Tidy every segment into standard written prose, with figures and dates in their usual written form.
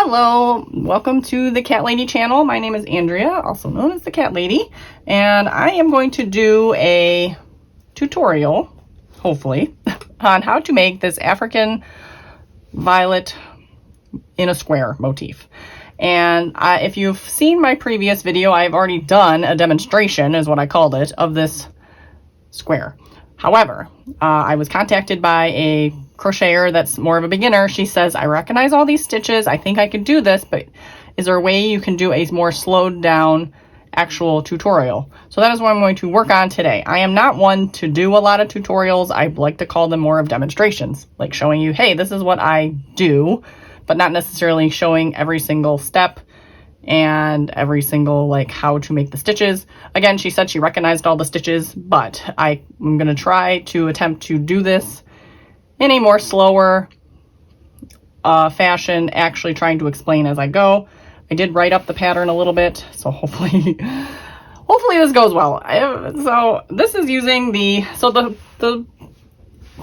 Hello, welcome to the Cat Lady channel. My name is Andrea, also known as the Cat Lady, and I am going to do a tutorial, hopefully, on how to make this African violet in a square motif. And if you've seen my previous video, I've already done a demonstration, is what I called it, of this square. However, I was contacted by a crocheter that's more of a beginner. She says, I recognize all these stitches. I think I could do this, but is there a way you can do a more slowed down actual tutorial? So that is what I'm going to work on today. I am not one to do a lot of tutorials. I like to call them more of demonstrations, like showing you, hey, this is what I do, but not necessarily showing every single step and every single like how to make the stitches. Again, she said she recognized all the stitches, but I'm going to try to attempt to do this in a more slower fashion, actually trying to explain as I go. I did write up the pattern a little bit, so hopefully this goes well. So this is using the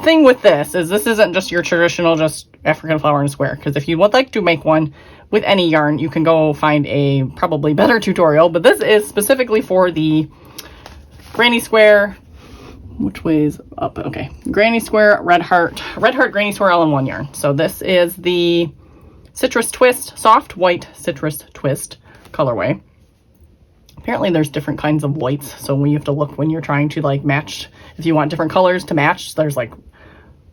thing with this isn't just your traditional just African flower and square, because if you would like to make one with any yarn, you can go find a probably better tutorial, but this is specifically for the granny square, which weighs up, okay, granny square red heart granny square all-in-one yarn. So this is the citrus twist, soft white citrus twist colorway. Apparently there's different kinds of whites, so when you have to look when you're trying to like match, if you want different colors to match, there's like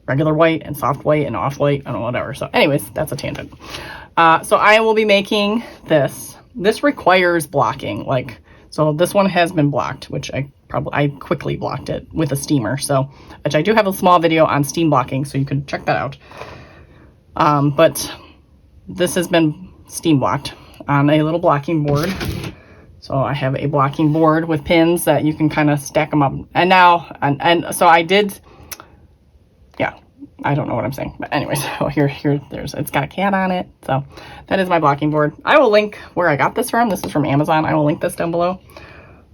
regular white and soft white and off white, I don't know, whatever. So anyways, that's a tangent. So I will be making this. This requires blocking, like, so this one has been blocked, which I quickly blocked it with a steamer. So, which I do have a small video on steam blocking, so you can check that out. But this has been steam blocked on a little blocking board. So I have a blocking board with pins that you can kind of stack them up. And now, and so I did, yeah, I don't know what I'm saying, but anyways, so it's got a cat on it. So that is my blocking board. I will link where I got this from. This is from Amazon. I will link this down below.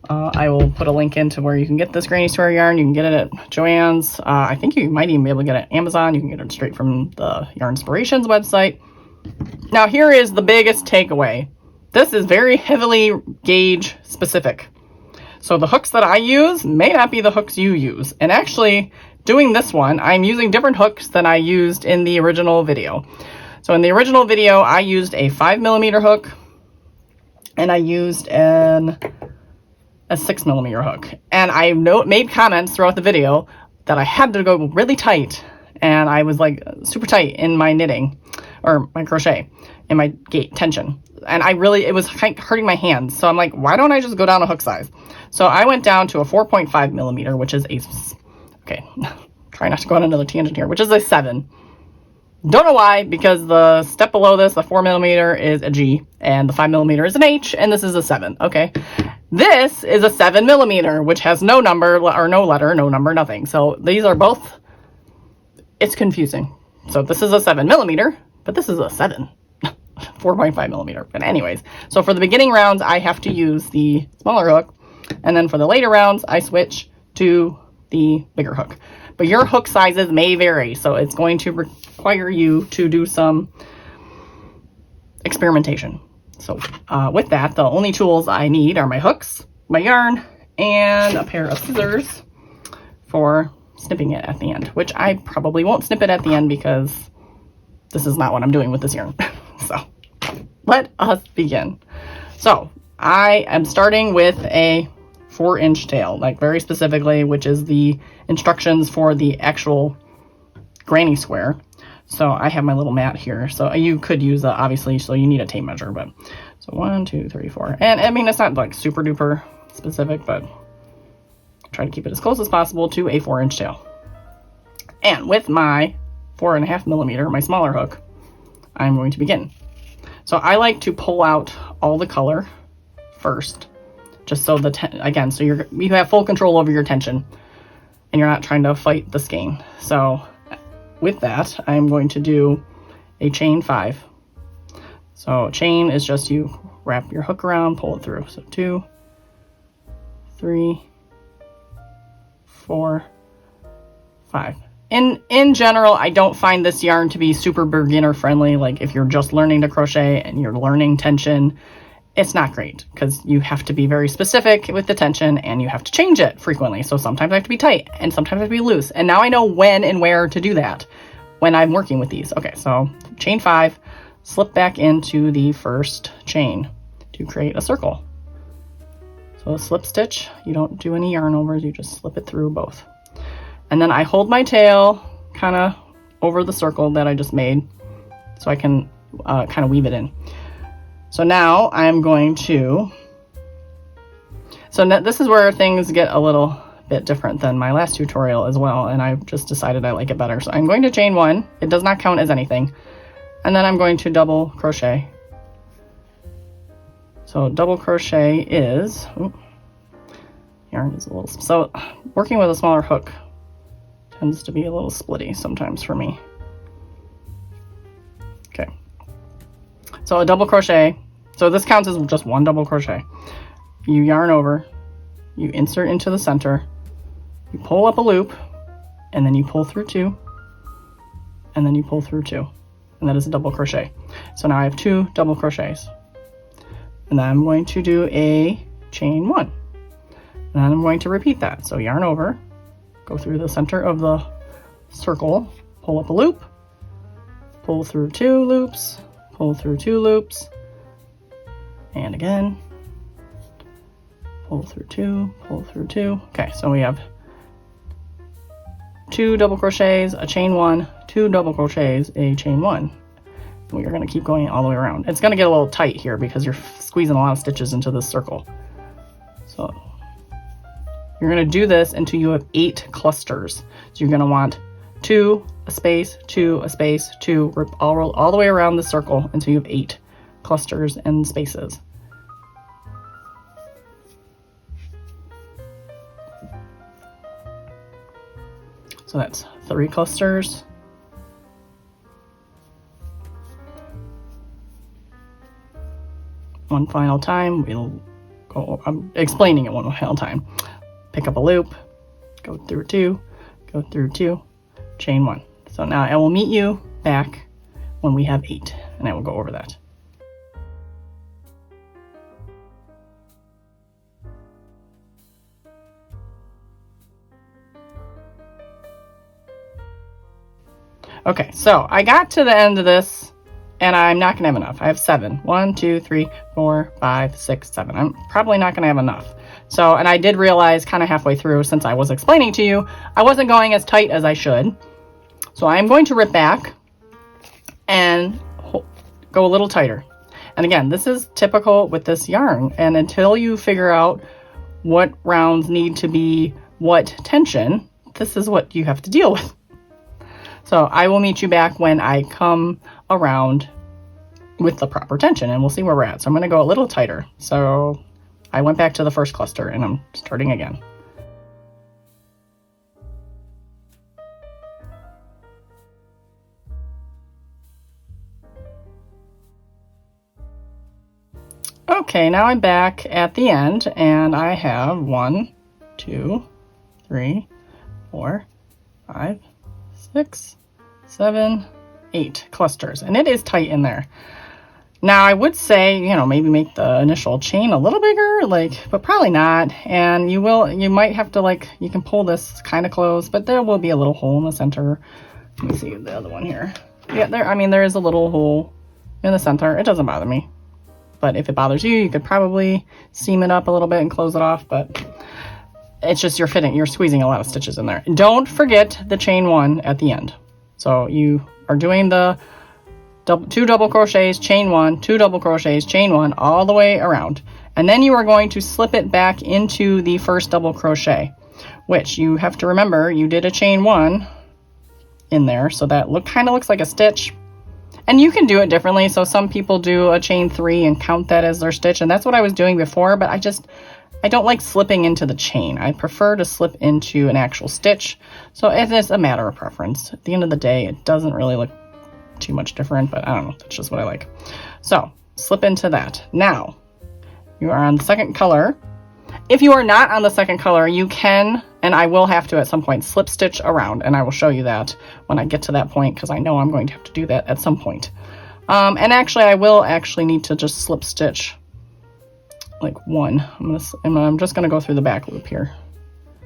I will put a link into where you can get this granny square yarn. You can get it at Joann's. I think you might even be able to get it at Amazon. You can get it straight from the Yarn Inspirations website. Now here is the biggest takeaway. This is very heavily gauge specific. So the hooks that I use may not be the hooks you use. And actually, doing this one, I'm using different hooks than I used in the original video. So in the original video, I used a 5mm hook, and I used a 6mm hook. And I made comments throughout the video that I had to go really tight, and I was like super tight in my knitting, or my crochet, in my gate tension. And it was hurting my hands. So I'm like, why don't I just go down a hook size? So I went down to a 4.5mm, which is okay, try not to go on another tangent here, which is a 7. Don't know why, because the step below this, the 4mm, is a G, and the 5mm is an H, and this is a 7, okay? This is a 7mm, which has no number, or no letter, no number, nothing. So these are both, it's confusing. So this is a 7mm, but this is a 7. 4.5mm. But anyways, so for the beginning rounds, I have to use the smaller hook, and then for the later rounds, I switch to the bigger hook. But your hook sizes may vary, so it's going to require you to do some experimentation. So with that, the only tools I need are my hooks, my yarn, and a pair of scissors for snipping it at the end, which I probably won't snip it at the end because this is not what I'm doing with this yarn. So let us begin. So I am starting with a 4-inch tail, like very specifically, which is the instructions for the actual granny square. So I have my little mat here. So you could use obviously, so you need a tape measure, but so 1, 2, 3, 4. And I mean, it's not like super duper specific, but try to keep it as close as possible to a 4-inch tail. And with my 4.5mm, my smaller hook, I'm going to begin. So I like to pull out all the color first, just so again, so you have full control over your tension and you're not trying to fight the skein. So with that, I'm going to do a chain 5. So chain is just you wrap your hook around, pull it through. So 2, 3, 4, 5. in general, I don't find this yarn to be super beginner friendly. Like if you're just learning to crochet and you're learning tension, it's not great because you have to be very specific with the tension and you have to change it frequently. So sometimes I have to be tight and sometimes I have to be loose. And now I know when and where to do that when I'm working with these. Okay, so chain 5, slip back into the first chain to create a circle. So a slip stitch, you don't do any yarn overs, you just slip it through both. And then I hold my tail kind of over the circle that I just made so I can kind of weave it in. So now I'm going to, this is where things get a little bit different than my last tutorial as well, and I just decided I like it better. So I'm going to chain 1, it does not count as anything, and then I'm going to double crochet. So double crochet is, yarn is a little, so working with a smaller hook tends to be a little splitty sometimes for me. Okay, so a double crochet, so this counts as just one double crochet. You yarn over, you insert into the center, you pull up a loop, and then you pull through 2, and then you pull through 2, and that is a double crochet. So now I have 2 double crochets, and then I'm going to do a chain 1, and then I'm going to repeat that. So yarn over, go through the center of the circle, pull up a loop, pull through 2 loops, pull through 2 loops, and again, pull through 2, pull through 2. Okay, so we have 2 double crochets, a chain 1, 2 double crochets, a chain 1. We are going to keep going all the way around. It's going to get a little tight here because you're squeezing a lot of stitches into this circle. So you're going to do this until you have 8 clusters. So you're going to want 2, a space, 2, a space, 2, all the way around the circle until you have 8 clusters and spaces. So that's 3 clusters. One final time, we'll go, I'm explaining it one final time. Pick up a loop, go through 2, go through 2, chain 1. So now I will meet you back when we have 8, and I will go over that. Okay, so I got to the end of this and I'm not gonna have enough. I have 7. 1, 2, 3, 4, 5, 6, 7. I'm probably not gonna have enough. So, and I did realize kind of halfway through, since I was explaining to you, I wasn't going as tight as I should. So I'm going to rip back and go a little tighter. And again, this is typical with this yarn. And until you figure out what rounds need to be what tension, this is what you have to deal with. So I will meet you back when I come around with the proper tension and we'll see where we're at. So I'm going to go a little tighter. So I went back to the first cluster and I'm starting again. Okay, now I'm back at the end and I have 1, 2, 3, 4, 5, 6, 7, 8 clusters, and it is tight in there. Now I would say, you know, maybe make the initial chain a little bigger, but probably not. And you might have to you can pull this kind of close, but there will be a little hole in the center. Let me see the other one here. Yeah, there is a little hole in the center. It doesn't bother me, but if it bothers you, you could probably seam it up a little bit and close it off, but it's just you're squeezing a lot of stitches in there. Don't forget the chain 1 at the end. So you are doing the 2 double crochets, chain 1, 2 double crochets, chain 1, all the way around. And then you are going to slip it back into the first double crochet, which you have to remember you did a chain 1 in there. So that kind of looks like a stitch. And you can do it differently. So some people do a chain 3 and count that as their stitch. And that's what I was doing before, but I don't like slipping into the chain. I prefer to slip into an actual stitch. So it is a matter of preference. At the end of the day, it doesn't really look too much different, but I don't know, that's just what I like. So slip into that. Now you are on the second color If you are not on the second color, you can, and I will have to at some point, slip stitch around, and I will show you that when I get to that point, because I know I'm going to have to do that at some point. And actually, I will actually need to just slip stitch like one. I'm just going to go through the back loop here.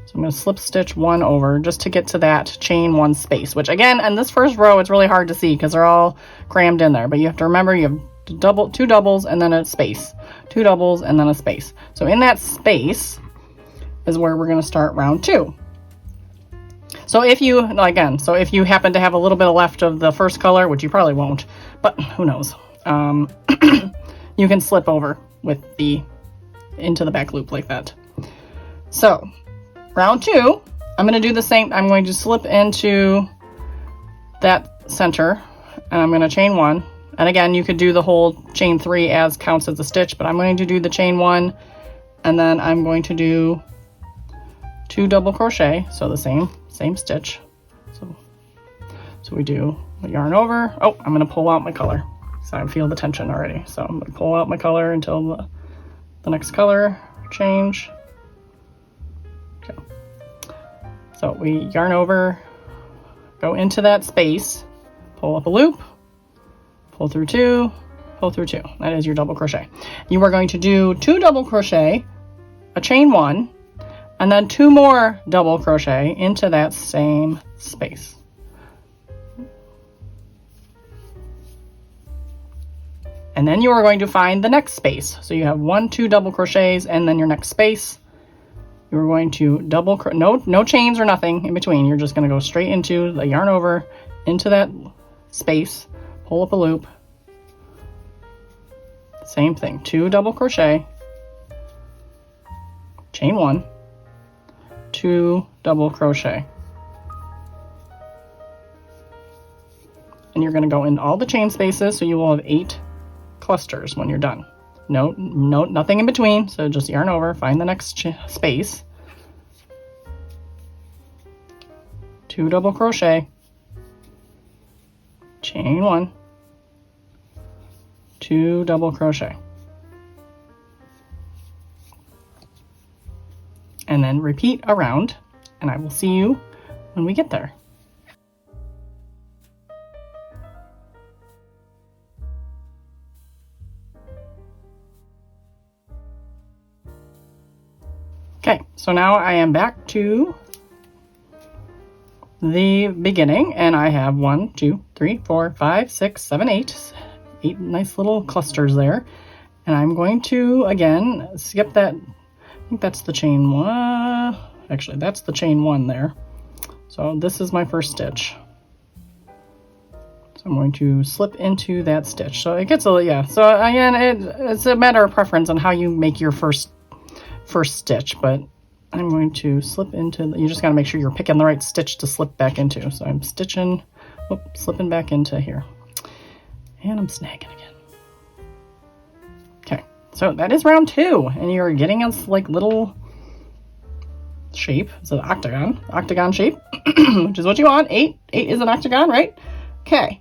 So I'm going to slip stitch one over just to get to that chain one space, which again, in this first row, it's really hard to see because they're all crammed in there. But you have to remember you have two doubles and then a space, two doubles and then a space. So in that space is where we're going to start round 2. So if you, again, so if you happen to have a little bit left of the first color, which you probably won't, but who knows, you can slip over with into the back loop like that. So round 2, I'm going to do the same. I'm going to slip into that center and I'm going to chain 1. And again, you could do the whole chain 3 as counts as a stitch, but I'm going to do the chain 1 and then I'm going to do 2 double crochet. So the same stitch. So we do a yarn over. Oh, I'm going to pull out my color. So I feel the tension already. So I'm going to pull out my color until the next color change. Okay. So we yarn over, go into that space, pull up a loop, pull through 2, pull through 2. That is your double crochet. You are going to do 2 double crochet, a chain 1, and then 2 more double crochet into that same space. And then you are going to find the next space. So you have 1, 2 double crochets and then your next space. You're going to no chains or nothing in between. You're just going to go straight into the yarn over, into that space, pull up a loop. Same thing, 2 double crochet, chain 1, 2 double crochet. And you're going to go in all the chain spaces, so you will have 8 clusters when you're done. Nothing in between, so just yarn over, find the next space, 2 double crochet, chain 1, 2 double crochet, and then repeat around, and I will see you when we get there. Okay, so now I am back to the beginning, and I have 1, 2, 3, 4, 5, 6, 7, 8 nice little clusters there. And I'm going to, again, skip that. I think that's the chain 1. Actually, that's the chain 1 there. So this is my first stitch. So I'm going to slip into that stitch. So it gets a, yeah. So again, it's a matter of preference on how you make your first stitch, but I'm going to slip into, you just got to make sure you're picking the right stitch to slip back into. So I'm slipping back into here, and I'm snagging again. Okay, so that is round 2, and you're getting us like little shape. It's an octagon shape, which is what you want. 8 is an octagon, right? Okay,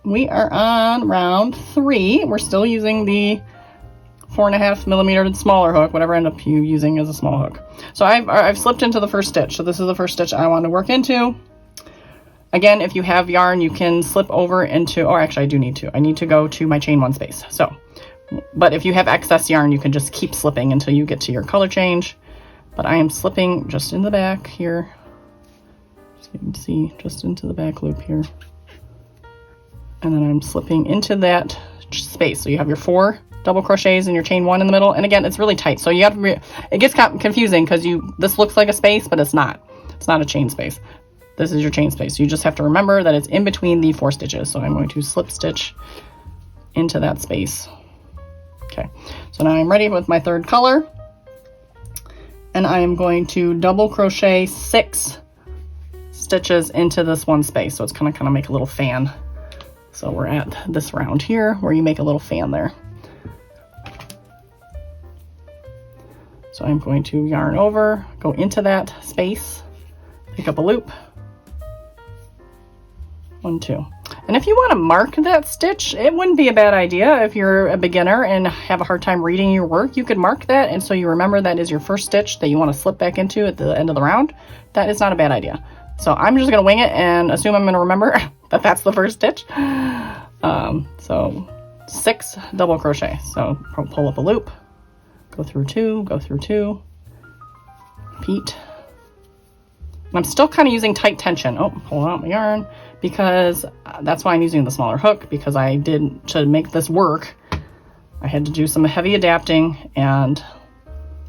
we are on round 3. We're still using the 4.5mm smaller hook, whatever I end up using as a small hook. So I've slipped into the first stitch. So this is the first stitch I want to work into. Again, if you have yarn, you can slip over into, or actually I do need to. I need to go to my chain 1 space. So, but if you have excess yarn, you can just keep slipping until you get to your color change. But I am slipping just in the back here. So you can see just into the back loop here. And then I'm slipping into that space. So you have your 4 double crochets and your chain 1 in the middle, and again, it's really tight, so you have to it gets confusing because this looks like a space, but it's not a chain space. This is your chain space. You just have to remember that it's in between the 4 stitches. So I'm going to slip stitch into that space. Okay, so now I'm ready with my 3rd color, and I am going to double crochet 6 stitches into this one space. So it's kind of make a little fan. So we're at this round here where you make a little fan there. So I'm going to yarn over, go into that space, pick up a loop, 1, 2. And if you want to mark that stitch, it wouldn't be a bad idea. If you're a beginner and have a hard time reading your work, you could mark that, and so you remember that is your first stitch that you want to slip back into at the end of the round. That is not a bad idea. So I'm just going to wing it and assume I'm going to remember that that's the first stitch. So 6 double crochet. So pull up a loop, go through 2, repeat. I'm still kind of using tight tension. Oh, pulling out my yarn, because that's why I'm using the smaller hook, because to make this work, I had to do some heavy adapting and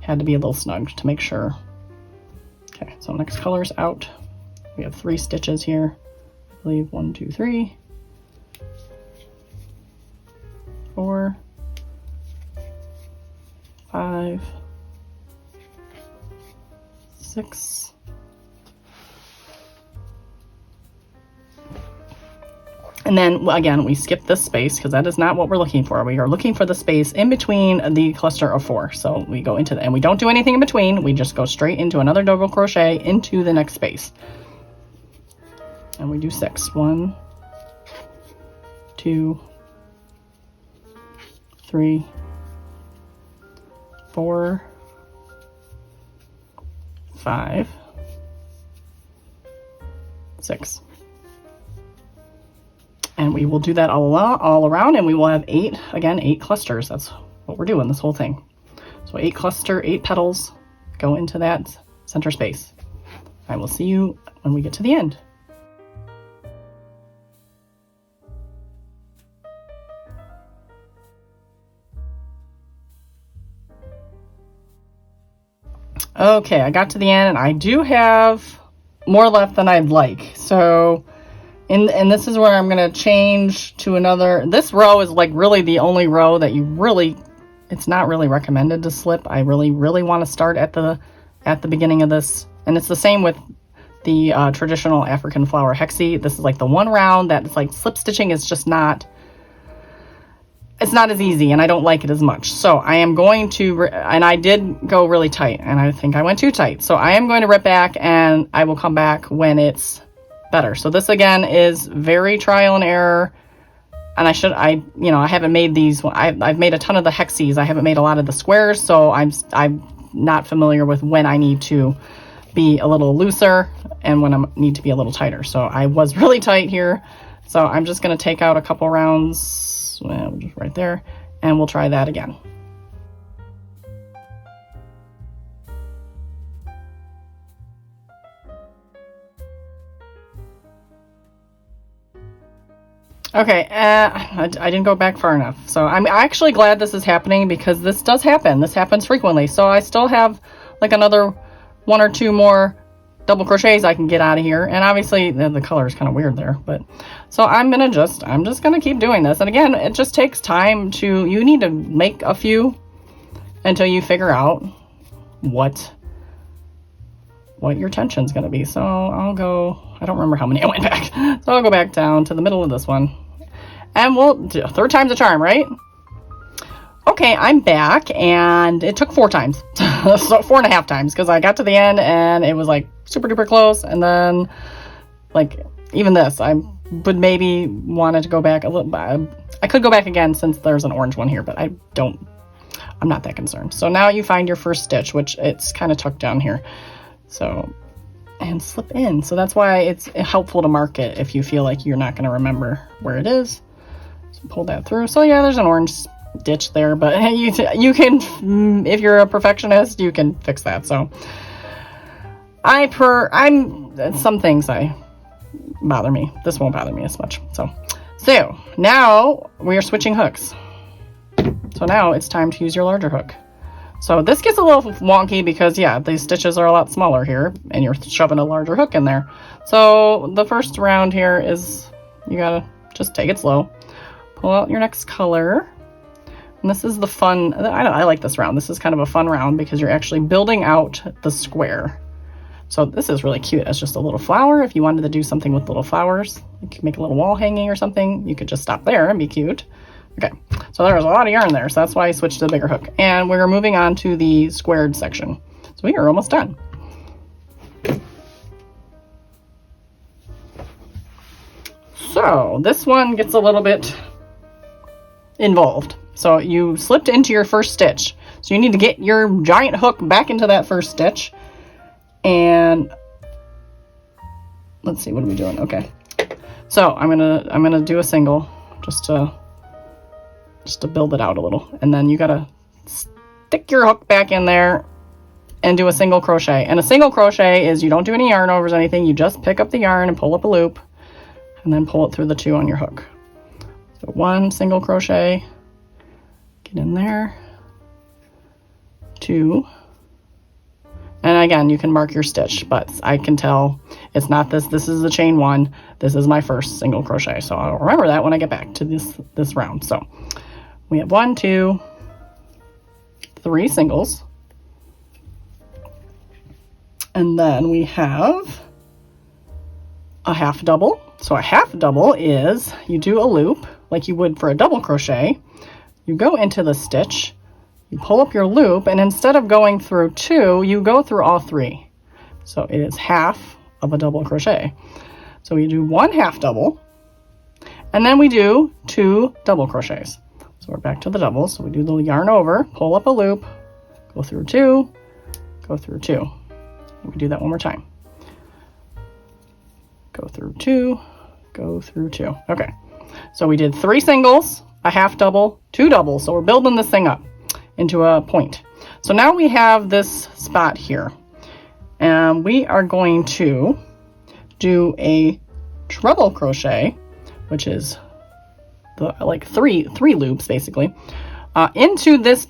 had to be a little snug to make sure. Okay, so next color's out. We have 3 stitches here. I believe 1, 2, 3, 4, 5, 6. And then again, we skip this space because that is not what we're looking for. We are looking for the space in between the cluster of 4. So we go into and we don't do anything in between. We just go straight into another double crochet into the next space. And we do 6. 1, 2, 3, 4, 5, 6. And we will do that all around, and we will have 8 clusters. That's what we're doing this whole thing. So 8 petals go into that center space. I will see you when we get to the end. Okay, I got to the end, and I do have more left than I'd like. So, and this is where I'm going to change to another. This row is like really the only row that it's not really recommended to slip. I really want to start at the beginning of this. And it's the same with the traditional African flower hexie. This is like the one round that it's like slip stitching is just not, it's not as easy, and I don't like it as much. So I am going to, and I did go really tight, and I think I went too tight. So I am going to rip back, and I will come back when it's better. So this again is very trial and error, and I haven't made these. I've made a ton of the hexies. I haven't made a lot of the squares, so I'm not familiar with when I need to be a little looser and when I need to be a little tighter. So I was really tight here. So I'm just going to take out a couple rounds. Just right there, and we'll try that again. Okay, I didn't go back far enough. So I'm actually glad this is happening, because this does happen. This happens frequently. So I still have like another 1 or 2 more double crochets I can get out of here, and obviously the color is kind of weird there, but so I'm just gonna keep doing this. And again, it just takes time you need to make a few until you figure out what your tension's gonna be. So I'll go, I don't remember how many I went back, so I'll go back down to the middle of this one, and we'll do 3rd time's a charm, right? Okay, I'm back, and it took 4 times, so 4.5 times, because I got to the end and it was like super duper close, and then like even this, I would maybe wanted to go back a little. I could go back again since there's an orange one here, but I'm not that concerned. So now you find your first stitch, which it's kind of tucked down here, so, and slip in. So that's why it's helpful to mark it if you feel like you're not going to remember where it is. So pull that through. So yeah, there's an orange ditch there, but you can, if you're a perfectionist, you can fix that. So some things bother me. This won't bother me as much. So now we are switching hooks. So now it's time to use your larger hook. So this gets a little wonky because yeah, these stitches are a lot smaller here, and you're shoving a larger hook in there. So the first round here is, you gotta just take it slow. Pull out your next color. And this is the fun, I like this round. This is kind of a fun round because you're actually building out the square. So this is really cute as just a little flower. If you wanted to do something with little flowers, you could make a little wall hanging or something. You could just stop there and be cute. Okay, so there's a lot of yarn there, so that's why I switched to the bigger hook. And we're moving on to the squared section. So we are almost done. So this one gets a little bit involved. So you slipped into your first stitch. So you need to get your giant hook back into that first stitch. And let's see, what are we doing? Okay. So I'm gonna do a single just to build it out a little. And then you gotta stick your hook back in there and do a single crochet. And a single crochet is you don't do any yarn overs or anything. You just pick up the yarn and pull up a loop and then pull it through the 2 on your hook. So 1 single crochet, get in there, 2, and again, you can mark your stitch, but I can tell it's not this. This is the chain 1. This is my first single crochet. So I'll remember that when I get back to this round. So we have 1, 2, 3 singles. And then we have a half double. So a half double is you do a loop like you would for a double crochet. You go into the stitch, you pull up your loop, and instead of going through 2, you go through all 3. So it is half of a double crochet. So we do 1 half double, and then we do 2 double crochets. So we're back to the doubles. So we do the yarn over, pull up a loop, go through 2, go through 2. We do that one more time. Go through 2, go through 2. Okay, so we did 3 singles, a half double, 2 doubles. So we're building this thing up into a point. So now we have this spot here, and we are going to do a treble crochet, which is the like three loops basically, into this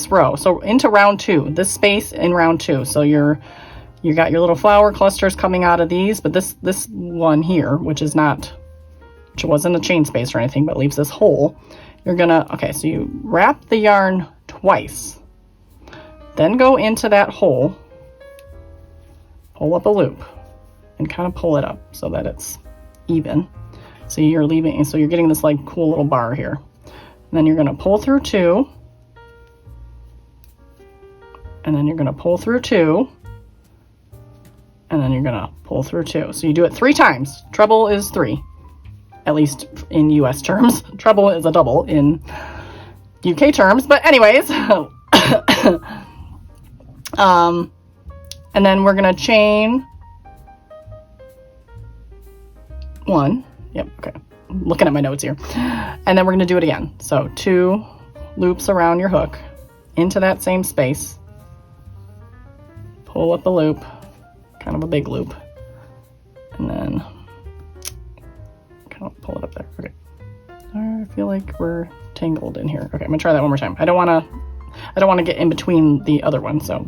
row. So into round 2, this space in round 2. So you got your little flower clusters coming out of these, but this one here, which wasn't a chain space or anything, but leaves this hole, you're gonna, okay, so you wrap the yarn twice, then go into that hole, pull up a loop, and kind of pull it up so that it's even. So you're getting this like cool little bar here. And then you're gonna pull through 2, and then you're gonna pull through 2, and then you're gonna pull through 2. So you do it 3 times. Treble is 3, at least in US terms. Treble is a double in UK terms, but anyways. And then we're gonna chain 1. Yep, okay. I'm looking at my notes here. And then we're gonna do it again. So 2 loops around your hook into that same space. Pull up a loop, kind of a big loop, and then kind of pull it up there. Okay. I feel like we're tangled in here. Okay, I'm gonna try that one more time. I don't wanna get in between the other one, so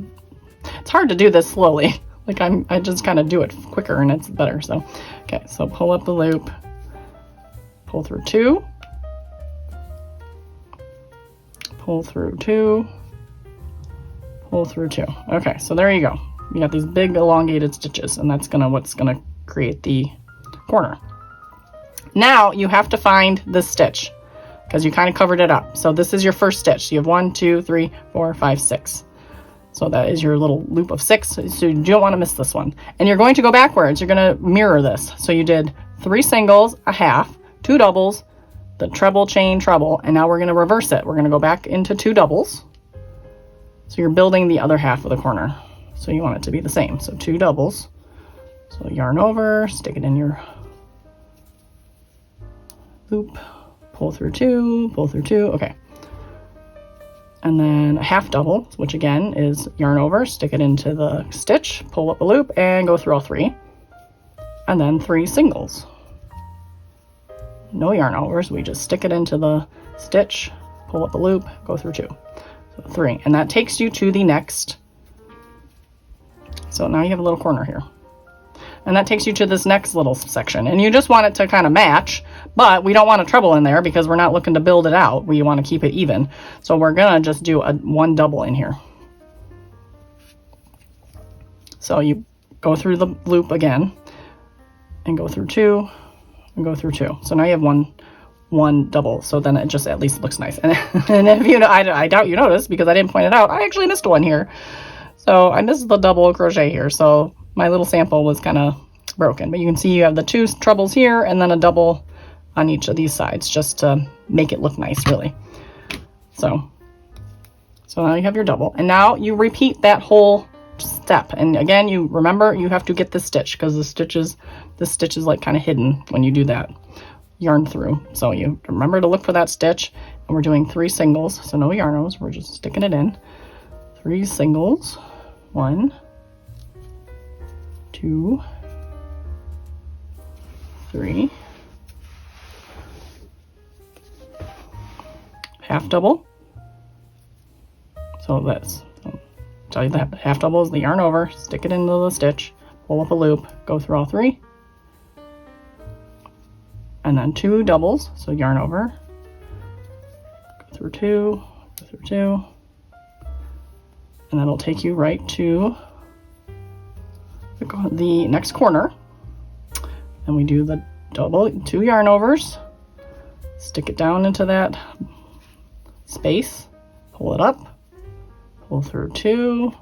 it's hard to do this slowly. Like I just kind of do it quicker and it's better. So okay, so pull up the loop, pull through 2, pull through 2, pull through 2. Okay, so there you go. You got these big elongated stitches, and that's what's gonna create the corner. Now you have to find this stitch because you kind of covered it up. So this is your first stitch. You have 1, 2, 3, 4, 5, 6. So that is your little loop of 6. So you don't want to miss this one. And you're going to go backwards. You're going to mirror this. So you did 3 singles, a half, 2 doubles, the treble, chain, treble, and now we're going to reverse it. We're going to go back into 2 doubles. So you're building the other half of the corner. So you want it to be the same. So 2 doubles. So yarn over, stick it in your loop, pull through 2, pull through 2. Okay. And then a half double, which again is yarn over, stick it into the stitch, pull up a loop, and go through all 3. And then 3 singles. No yarn overs, we just stick it into the stitch, pull up a loop, go through 2. So 3. And that takes you to the next. So now you have a little corner here. And that takes you to this next little section. And you just want it to kind of match, but we don't want a treble in there because we're not looking to build it out. We want to keep it even. So we're gonna just do a 1 double in here. So you go through the loop again and go through 2 and go through 2. So now you have one double. So then it just at least looks nice. And if you know, I doubt you noticed because I didn't point it out, I actually missed one here. So I missed the double crochet here. So my little sample was kind of broken, but you can see you have the 2 trebles here and then a double on each of these sides just to make it look nice, really. So now you have your double, and now you repeat that whole step. And again, you remember you have to get the stitch, because the stitch is like kind of hidden when you do that yarn through. So you remember to look for that stitch, and we're doing 3 singles, so no yarn overs, we're just sticking it in. 3 singles, 1, 2, 3, half double. So that's, I'll tell you that half double is the yarn over, stick it into the stitch, pull up a loop, go through all 3, and then 2 doubles, so yarn over, go through 2, go through 2, and that'll take you right to the next corner. And we do the double, 2 yarn overs, stick it down into that space, pull it up, pull through 2,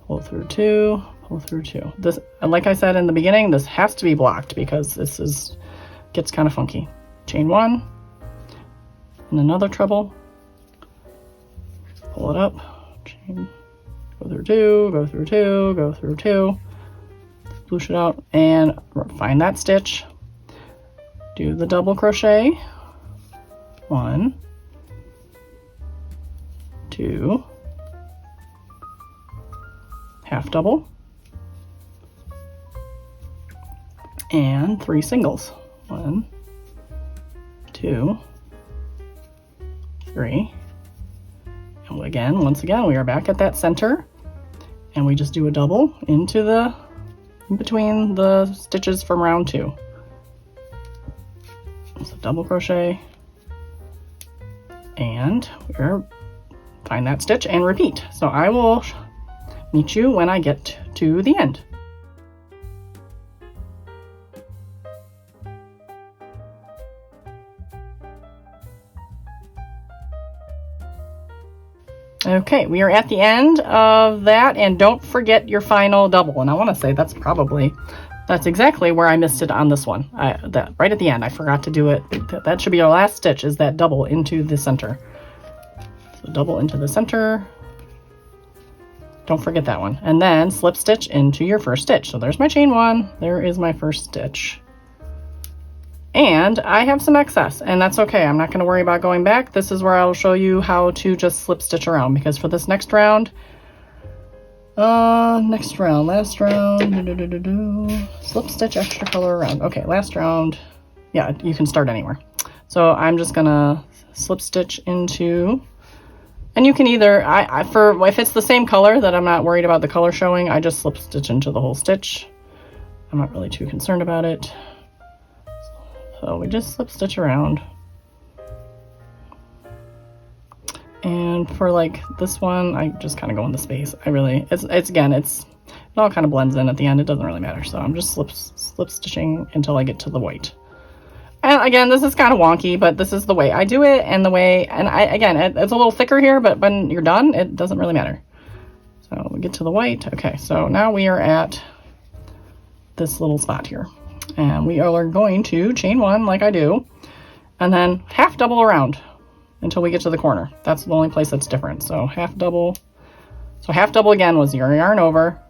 pull through 2, pull through 2. This, like I said in the beginning, this has to be blocked because this gets kind of funky. Chain 1 and another treble, pull it up, chain, go through 2, go through 2, go through 2, sploosh it out, and find that stitch, do the double crochet, 1, 2, half double, and 3 singles, 1, 2, 3, and again, once again, we are back at that center, and we just do a double into the, in between the stitches from round 2. So double crochet, and we're find that stitch and repeat. So I will meet you when I get to the end. Okay, we are at the end of that, and don't forget your final double. And I want to say that's exactly where I missed it on this one. That right at the end, I forgot to do it. That should be our last stitch, is that double into the center. So double into the center. Don't forget that one. And then slip stitch into your first stitch. So there's my chain 1. There is my first stitch. And I have some excess, and that's okay. I'm not going to worry about going back. This is where I'll show you how to just slip stitch around, because for this next round, last round, slip stitch extra color around. Okay, last round, yeah, you can start anywhere. So I'm just gonna slip stitch into, and you can either, if it's the same color that I'm not worried about the color showing, I just slip stitch into the whole stitch. I'm not really too concerned about it. So we just slip stitch around. And for like this one, I just kind of go in the space. It all kind of blends in at the end. It doesn't really matter. So I'm just slip stitching until I get to the white. And again, this is kind of wonky, but this is the way I do it, and it's a little thicker here, but when you're done, it doesn't really matter. So we get to the white. Okay, so now we are at this little spot here. And we are going to chain 1 like I do, and then half double around until we get to the corner. That's the only place that's different. So half double. So half double again was your yarn over,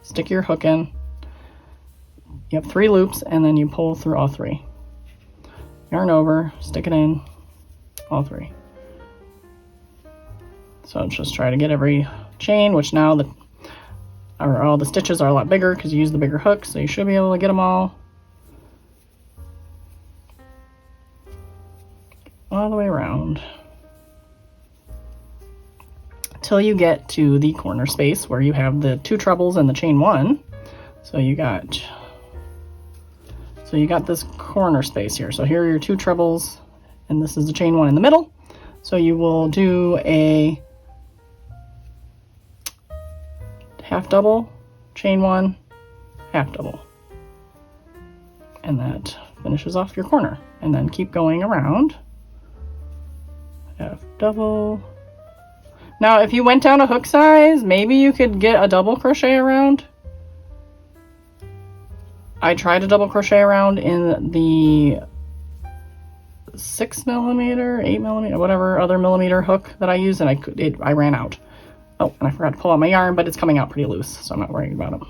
stick your hook in. You have 3 loops, and then you pull through all 3. Yarn over, stick it in, all 3. So just try to get every chain, which now all the stitches are a lot bigger because you use the bigger hook, so you should be able to get them all the way around till you get to the corner space where you have the 2 trebles and the chain 1. So you got this corner space here. So here are your 2 trebles, and this is the chain 1 in the middle. So you will do a half double, chain 1, half double, and that finishes off your corner. And then keep going around. Half double. Now if you went down a hook size, maybe you could get a double crochet around. I tried a double crochet around in the 6mm, 8mm, whatever other millimeter hook that I use, and I ran out. Oh, and I forgot to pull out my yarn, but it's coming out pretty loose, so I'm not worried about it.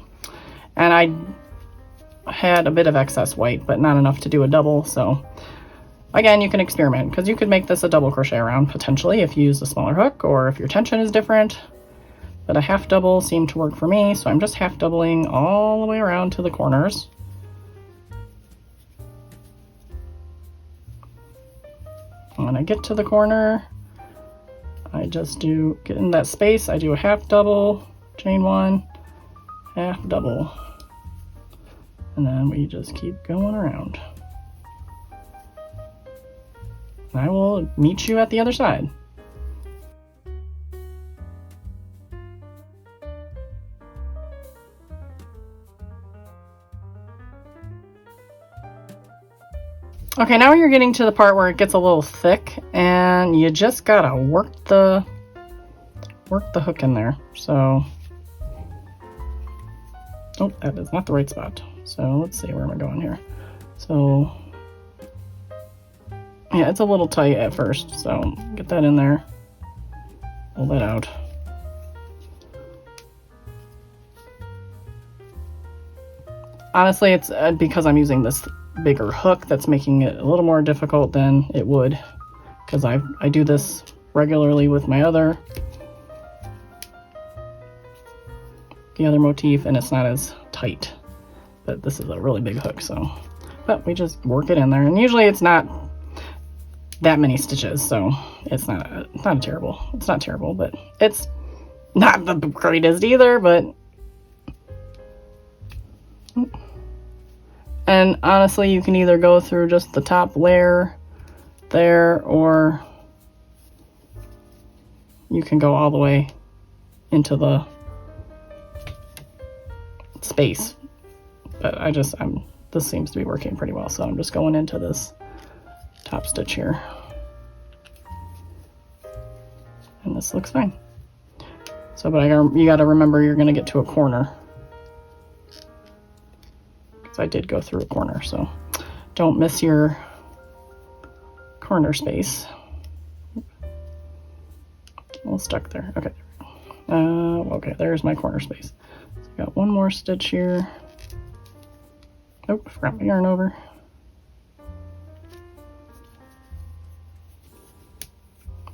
And I had a bit of excess white, but not enough to do a double, so again, you can experiment, because you could make this a double crochet around potentially if you use a smaller hook or if your tension is different. But a half double seemed to work for me, so I'm just half doubling all the way around to the corners. When I get to the corner, I just get in that space, I do a half double, chain one, half double, and then we just keep going around. And I will meet you at the other side. Okay, now you're getting to the part where it gets a little thick, and you just gotta work the hook in there. So, oh, that is not the right spot. So let's see, where am I going here? So, yeah, it's a little tight at first, so get that in there, pull that out. Honestly, it's because I'm using this bigger hook that's making it a little more difficult than it would, because I do this regularly with the other motif, and it's not as tight, but this is a really big hook, so, but we just work it in there, and usually it's not that many stitches, so it's not terrible, but it's not the greatest either, but and honestly, you can either go through just the top layer there, or you can go all the way into the space. But this seems to be working pretty well, so I'm just going into this top stitch here. And this looks fine. So, but you gotta remember you're gonna get to a corner. I did go through a corner, so don't miss your corner space. A little stuck there. Okay. Okay, there's my corner space. So I got one more stitch here. Oh, forgot my yarn over.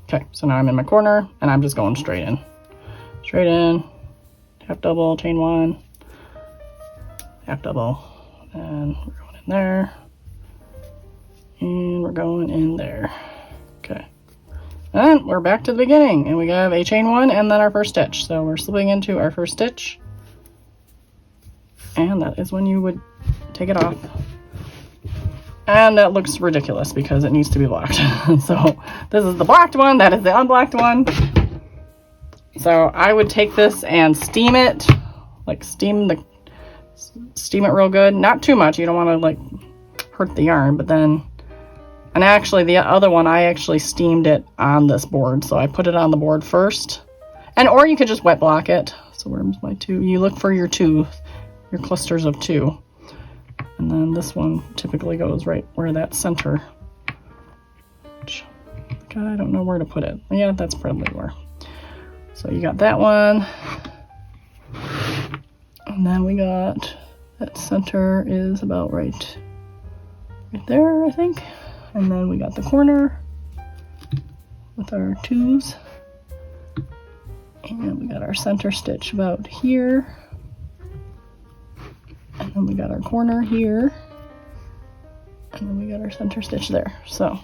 Okay, so now I'm in my corner, and I'm just going straight in. Straight in, half double, chain one, half double. And we're going in there, and we're going in there. Okay, and we're back to the beginning, and we have a chain one and then our first stitch. So we're slipping into our first stitch, and that is when you would take it off. And that looks ridiculous because it needs to be blocked. So this is the blocked one, that is the unblocked one. So I would take this and steam it, like steam it real good, not too much, you don't want to like hurt the yarn, but then, and actually the other one I actually steamed it on this board, so I put it on the board first, and or you could just wet block it. So where's my two? You look for your clusters of two, and then this one typically goes right where that center, which I don't know where to put it. Yeah, that's probably where. So you got that one. And then we got that center is about right there, I think. And then we got the corner with our twos. And we got our center stitch about here. And then we got our corner here. And then we got our center stitch there. So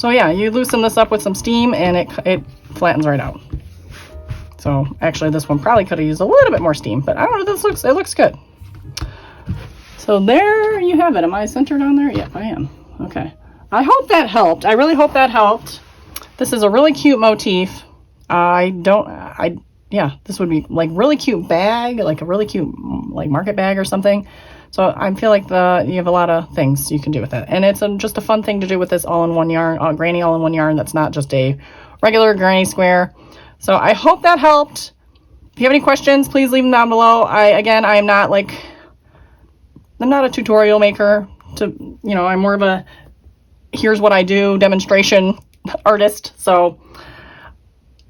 yeah, you loosen this up with some steam and it flattens right out. So actually this one probably could have used a little bit more steam, but I don't know, it looks good. So there you have it. Am I centered on there? Yep, I am. Okay. I hope that helped. I really hope that helped. This is a really cute motif. Yeah, this would be like really cute bag, like a really cute like market bag or something. So I feel like you have a lot of things you can do with that. And it's just a fun thing to do with this all-in-one yarn, granny all-in-one yarn that's not just a regular granny square. So I hope that helped. If you have any questions, please leave them down below. I am not like not a tutorial maker. I'm more of a here's what I do demonstration artist. So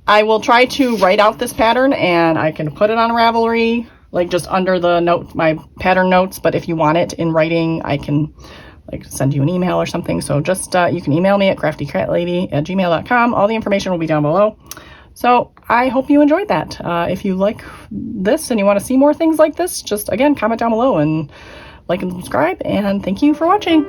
I will try to write out this pattern and I can put it on Ravelry, like just under the note, my pattern notes. But if you want it in writing, I can like send you an email or something. So just, you can email me at craftycatlady@gmail.com. All the information will be down below. So I hope you enjoyed that. If you like this and you want to see more things like this, just again, comment down below and like and subscribe. And thank you for watching.